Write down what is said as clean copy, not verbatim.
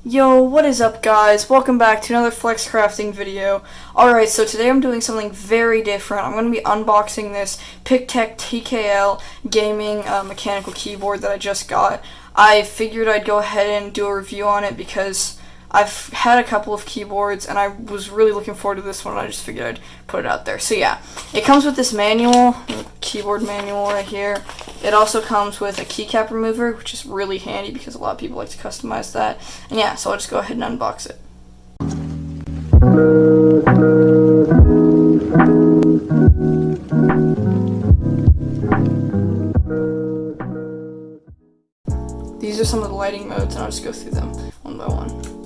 Yo, what is up guys? Welcome back to another flex crafting video. Alright, so today I'm doing something very different. I'm going to be unboxing this PICTEK TKL gaming mechanical keyboard that I just got. I figured I'd go ahead and do a review on it because I've had a couple of keyboards and I was really looking forward to this one and I just figured I'd put it out there. So yeah, it comes with this manual, keyboard manual right here. It also comes with a keycap remover, which is really handy because a lot of people like to customize that. And yeah, so I'll just go ahead and unbox it. These are some of the lighting modes and I'll just go through them one by one.